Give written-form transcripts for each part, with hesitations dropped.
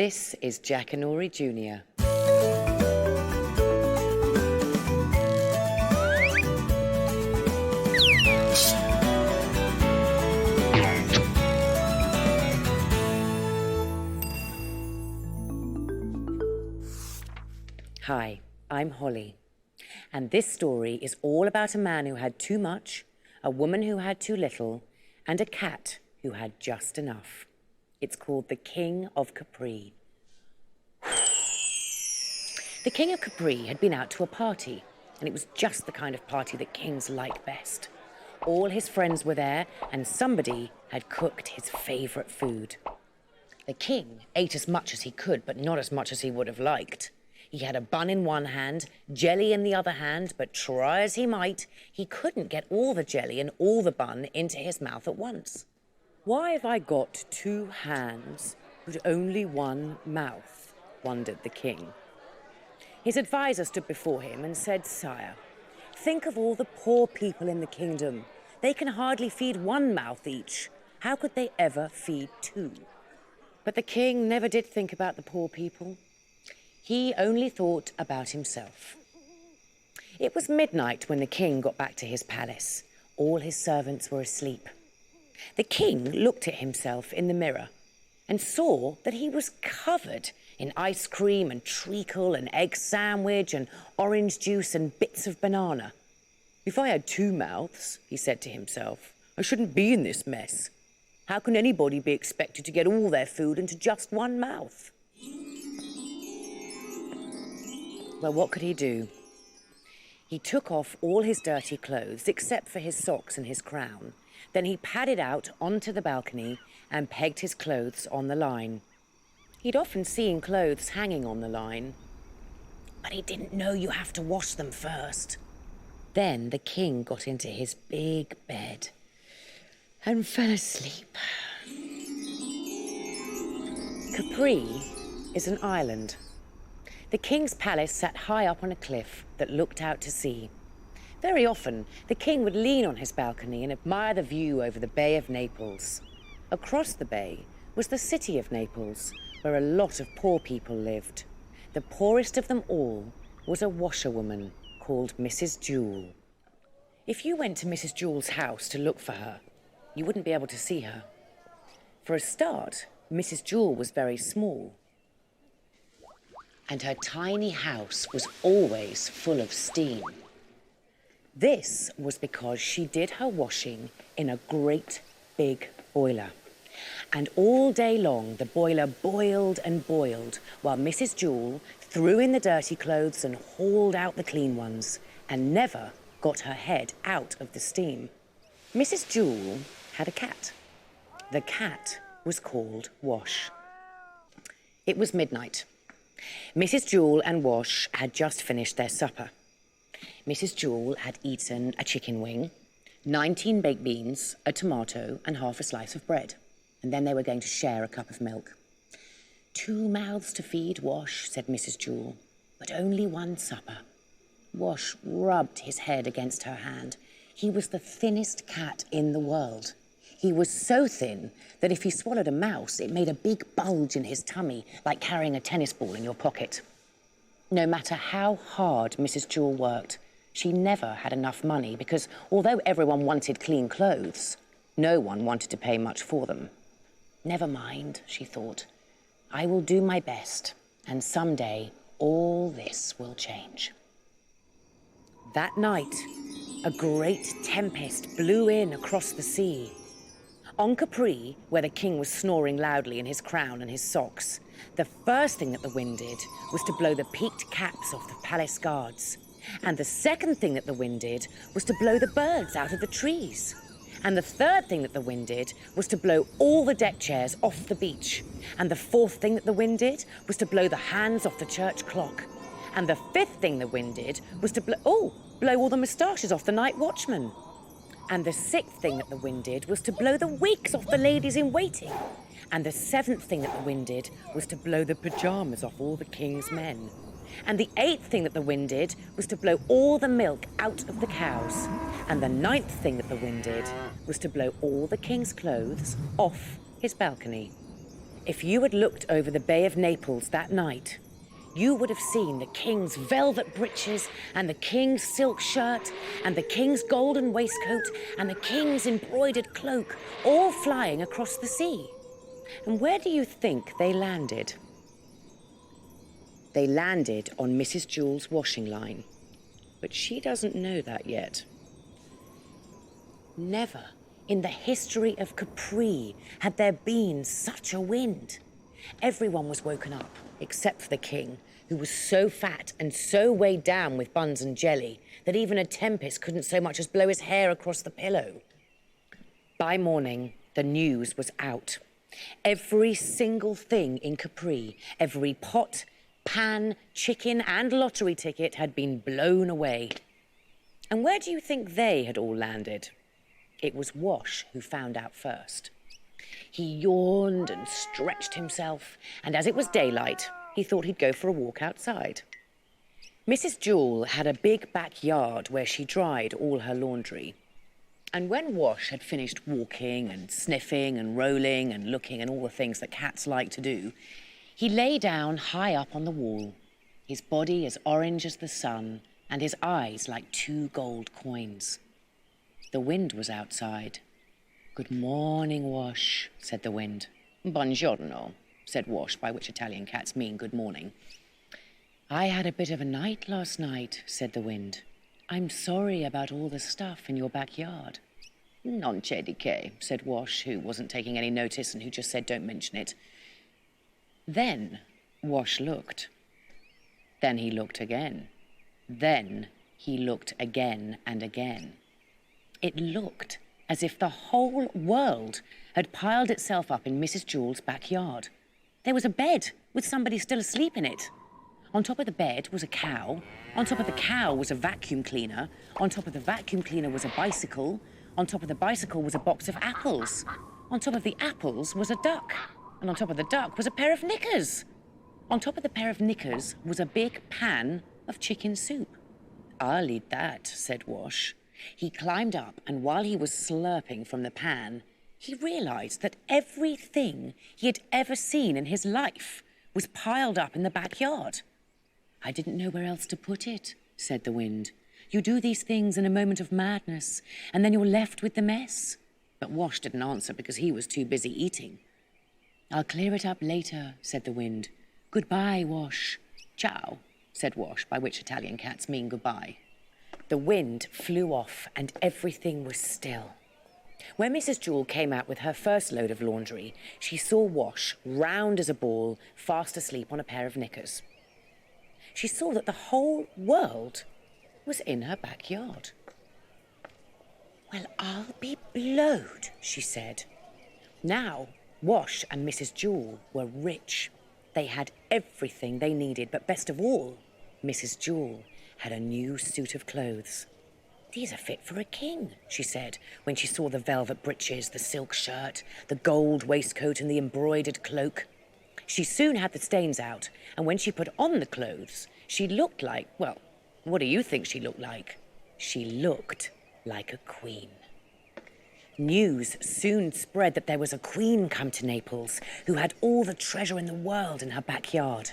This is Jackanory Jr. Hi, I'm Holly, and this story is all about a man who had too much, a woman who had too little, and a cat who had just enough. It's called The King of Capri. The King of Capri had been out to a party, and it was just the kind of party that kings like best. All his friends were there, and somebody had cooked his favourite food. The king ate as much as he could, but not as much as he would have liked. He had a bun in one hand, jelly in the other hand, but try as he might, he couldn't get all the jelly and all the bun into his mouth at once. "Why have I got two hands but only one mouth?" wondered the king. His advisor stood before him and said, "Sire, think of all the poor people in the kingdom. They can hardly feed one mouth each. How could they ever feed two?" But the king never did think about the poor people. He only thought about himself. It was midnight when the king got back to his palace. All his servants were asleep. The king looked at himself in the mirror and saw that he was covered in ice cream and treacle and egg sandwich and orange juice and bits of banana. "If I had two mouths," he said to himself, "I shouldn't be in this mess. How can anybody be expected to get all their food into just one mouth?" Well, what could he do? He took off all his dirty clothes, except for his socks and his crown. Then he padded out onto the balcony and pegged his clothes on the line. He'd often seen clothes hanging on the line, but he didn't know you have to wash them first. Then the king got into his big bed and fell asleep. Capri is an island. The king's palace sat high up on a cliff that looked out to sea. Very often, the king would lean on his balcony and admire the view over the Bay of Naples. Across the bay was the city of Naples, where a lot of poor people lived. The poorest of them all was a washerwoman called Mrs. Jewel. If you went to Mrs. Jewel's house to look for her, you wouldn't be able to see her. For a start, Mrs. Jewel was very small, and her tiny house was always full of steam. This was because she did her washing in a great big boiler. And all day long, the boiler boiled and boiled while Mrs. Jewel threw in the dirty clothes and hauled out the clean ones and never got her head out of the steam. Mrs. Jewel had a cat. The cat was called Wash. It was midnight. Mrs. Jewel and Wash had just finished their supper. Mrs. Jewel had eaten a chicken wing, 19 baked beans, a tomato, and half a slice of bread. And then they were going to share a cup of milk. "Two mouths to feed, Wash," said Mrs. Jewel, "but only one supper." Wash rubbed his head against her hand. He was the thinnest cat in the world. He was so thin that if he swallowed a mouse, it made a big bulge in his tummy, like carrying a tennis ball in your pocket. No matter how hard Mrs. Jewel worked, she never had enough money because although everyone wanted clean clothes, no one wanted to pay much for them. "Never mind," she thought. "I will do my best, and someday all this will change." That night, a great tempest blew in across the sea. On Capri, where the king was snoring loudly in his crown and his socks, the first thing that the wind did was to blow the peaked caps off the palace guards. And the second thing that the wind did was to blow the birds out of the trees. And the third thing that the wind did was to blow all the deck chairs off the beach. And the fourth thing that the wind did was to blow the hands off the church clock. And the fifth thing the wind did was to blow all the moustaches off the night watchman. And the sixth thing that the wind did was to blow the wigs off the ladies in waiting. And the seventh thing that the wind did was to blow the pyjamas off all the king's men. And the eighth thing that the wind did was to blow all the milk out of the cows. And the ninth thing that the wind did was to blow all the king's clothes off his balcony. If you had looked over the Bay of Naples that night, you would have seen the king's velvet breeches and the king's silk shirt and the king's golden waistcoat and the king's embroidered cloak all flying across the sea. And where do you think they landed? They landed on Mrs. Jewel's washing line, but she doesn't know that yet. Never in the history of Capri had there been such a wind. Everyone was woken up, except for the king, who was so fat and so weighed down with buns and jelly that even a tempest couldn't so much as blow his hair across the pillow. By morning, the news was out. Every single thing in Capri, every pot, pan, chicken and lottery ticket had been blown away. And where do you think they had all landed? It was Wash who found out first. He yawned and stretched himself, and as it was daylight, he thought he'd go for a walk outside. Mrs. Jewel had a big backyard where she dried all her laundry. And when Wash had finished walking and sniffing and rolling and looking and all the things that cats like to do, he lay down high up on the wall, his body as orange as the sun and his eyes like 2 gold coins. The wind was outside. "Good morning, Wash," said the wind. "Buongiorno," said Wash, by which Italian cats mean good morning. "I had a bit of a night last night," said the wind. "I'm sorry about all the stuff in your backyard." "Non c'è di che," said Wash, who wasn't taking any notice and who just said don't mention it. Then Wash looked. Then he looked again. Then he looked again and again. It looked as if the whole world had piled itself up in Mrs. Jewel's backyard. There was a bed with somebody still asleep in it. On top of the bed was a cow. On top of the cow was a vacuum cleaner. On top of the vacuum cleaner was a bicycle. On top of the bicycle was a box of apples. On top of the apples was a duck. And on top of the duck was a pair of knickers. On top of the pair of knickers was a big pan of chicken soup. "I'll eat that," said Wash. He climbed up, and while he was slurping from the pan, he realized that everything he had ever seen in his life was piled up in the backyard. "I didn't know where else to put it," said the wind. "You do these things in a moment of madness, and then you're left with the mess." But Wash didn't answer because he was too busy eating. "I'll clear it up later," said the wind. "Goodbye, Wash." "Ciao," said Wash, by which Italian cats mean goodbye. The wind flew off and everything was still. When Mrs. Jewel came out with her first load of laundry, she saw Wash, round as a ball, fast asleep on a pair of knickers. She saw that the whole world was in her backyard. "Well, I'll be blowed," she said. Now, Wash and Mrs. Jewel were rich. They had everything they needed, but best of all, Mrs. Jewel had a new suit of clothes. "These are fit for a king," she said, when she saw the velvet breeches, the silk shirt, the gold waistcoat and the embroidered cloak. She soon had the stains out, and when she put on the clothes, she looked like, well, what do you think she looked like? She looked like a queen. News soon spread that there was a queen come to Naples who had all the treasure in the world in her backyard.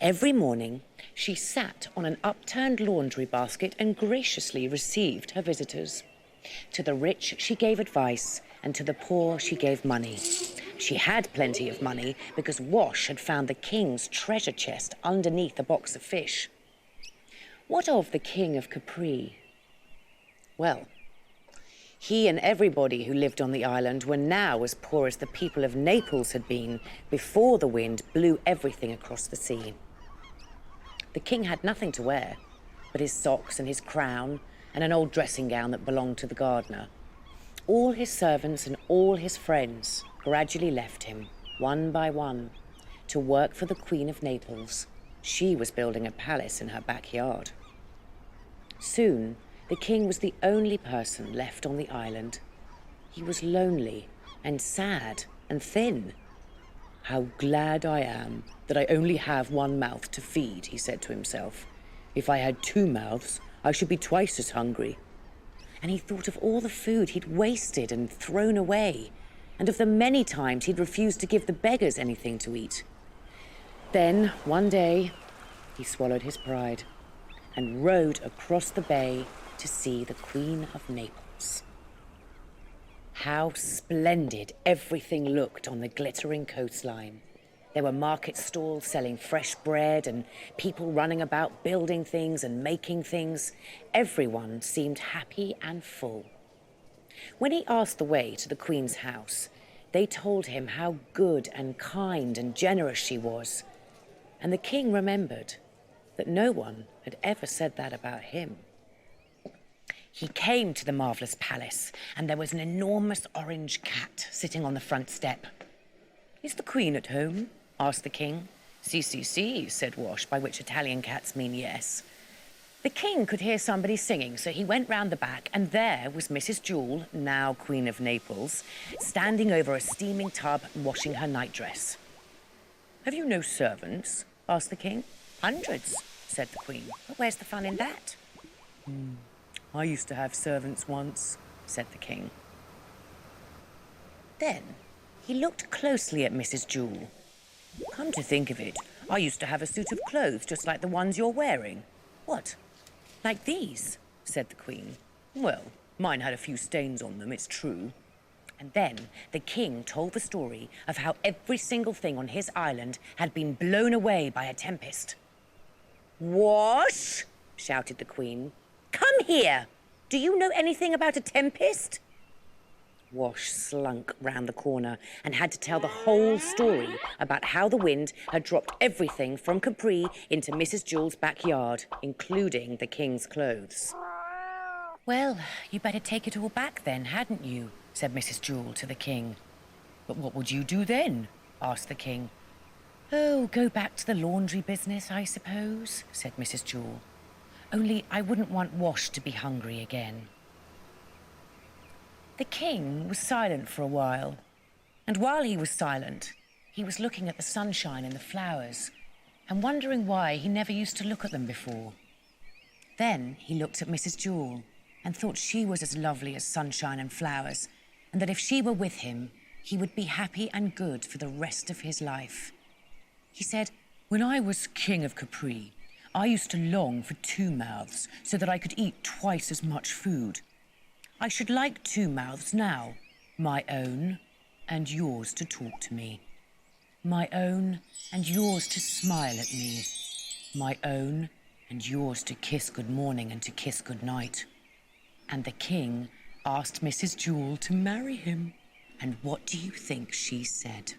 Every morning, she sat on an upturned laundry basket and graciously received her visitors. To the rich, she gave advice, and to the poor, she gave money. She had plenty of money because Wash had found the king's treasure chest underneath a box of fish. What of the king of Capri? Well, he and everybody who lived on the island were now as poor as the people of Naples had been before the wind blew everything across the sea. The king had nothing to wear but his socks and his crown and an old dressing gown that belonged to the gardener. All his servants and all his friends gradually left him, one by one, to work for the Queen of Naples. She was building a palace in her backyard. Soon, the king was the only person left on the island. He was lonely and sad and thin. "How glad I am that I only have one mouth to feed," he said to himself. "If I had 2 mouths, I should be twice as hungry." And he thought of all the food he'd wasted and thrown away. and of the many times he'd refused to give the beggars anything to eat. Then, one day, he swallowed his pride and rowed across the bay to see the Queen of Naples. How splendid everything looked on the glittering coastline. There were market stalls selling fresh bread and people running about building things and making things. Everyone seemed happy and full. When he asked the way to the Queen's house, they told him how good and kind and generous she was. And the king remembered that no one had ever said that about him. He came to the marvellous palace, and there was an enormous orange cat sitting on the front step. "Is the Queen at home?" asked the king. "Si," said Wash, by which Italian cats mean yes. The king could hear somebody singing, so he went round the back, and there was Mrs. Jewel, now Queen of Naples, standing over a steaming tub washing her nightdress. "Have you no servants?" asked the king. "Hundreds," said the Queen. "But where's the fun in that?" "I used to have servants once," said the king. Then he looked closely at Mrs. Jewel. "Come to think of it, I used to have a suit of clothes just like the ones you're wearing." "What, like these?" said the Queen. "Well, mine had a few stains on them, it's true." And then the king told the story of how every single thing on his island had been blown away by a tempest. "What?" shouted the Queen. "Come here! Do you know anything about a tempest?" Wash slunk round the corner and had to tell the whole story about how the wind had dropped everything from Capri into Mrs. Jewel's backyard, including the king's clothes. "Well, you better take it all back then, hadn't you?" said Mrs. Jewel to the king. "But what would you do then?" asked the king. "Oh, go back to the laundry business, I suppose," said Mrs. Jewel. "Only I wouldn't want Wash to be hungry again." The king was silent for a while, and while he was silent, he was looking at the sunshine and the flowers and wondering why he never used to look at them before. Then he looked at Mrs. Jewel and thought she was as lovely as sunshine and flowers, and that if she were with him, he would be happy and good for the rest of his life. He said, "When I was king of Capri, I used to long for 2 mouths so that I could eat twice as much food. I should like 2 mouths now, my own and yours to talk to me. My own and yours to smile at me. My own and yours to kiss good morning and to kiss good night." And the king asked Mrs. Jewel to marry him. And what do you think she said?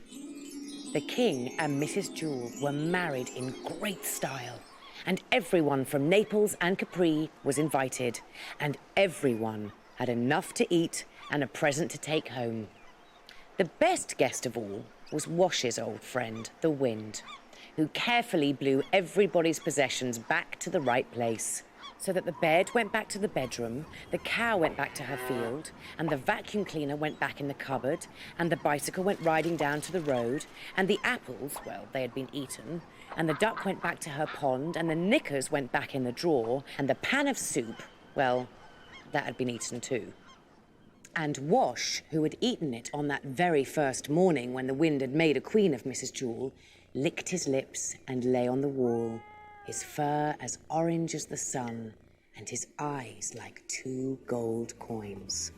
The king and Mrs. Jewel were married in great style, and everyone from Naples and Capri was invited, and everyone had enough to eat and a present to take home. The best guest of all was Wash's old friend, the wind, who carefully blew everybody's possessions back to the right place, so that the bed went back to the bedroom, the cow went back to her field, and the vacuum cleaner went back in the cupboard, and the bicycle went riding down to the road, and the apples, well, they had been eaten, and the duck went back to her pond, and the knickers went back in the drawer, and the pan of soup, well, that had been eaten too. And Wash, who had eaten it on that very first morning when the wind had made a queen of Mrs. Jewel, licked his lips and lay on the wall, his fur as orange as the sun, and his eyes like 2 gold coins.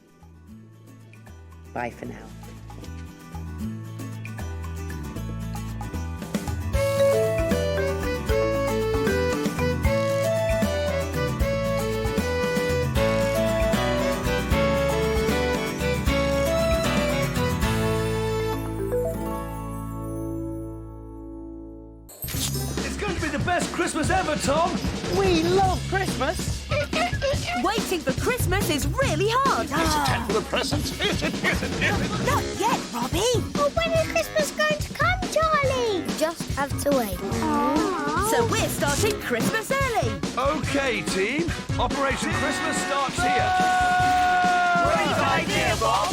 Bye for now. Best Christmas ever, Tom! We love Christmas! Waiting for Christmas is really hard. It's a time for the presents. Is it? Not yet, Robbie. Well, when is Christmas going to come, Charlie? You just have to wait. Aww. So we're starting Christmas early. OK, team. Operation Christmas starts here. Great idea, Bob!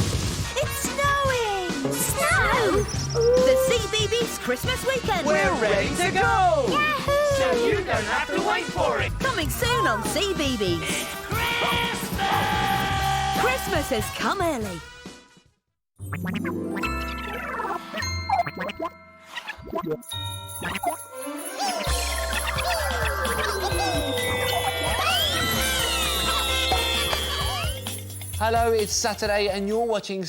It's snowing! Snow? The CBeebies Christmas weekend. We're ready to go! Yahoo! So you don't have to wait for it. Coming soon on CBeebies. Christmas! Christmas has come early. Hello, it's Saturday and you're watching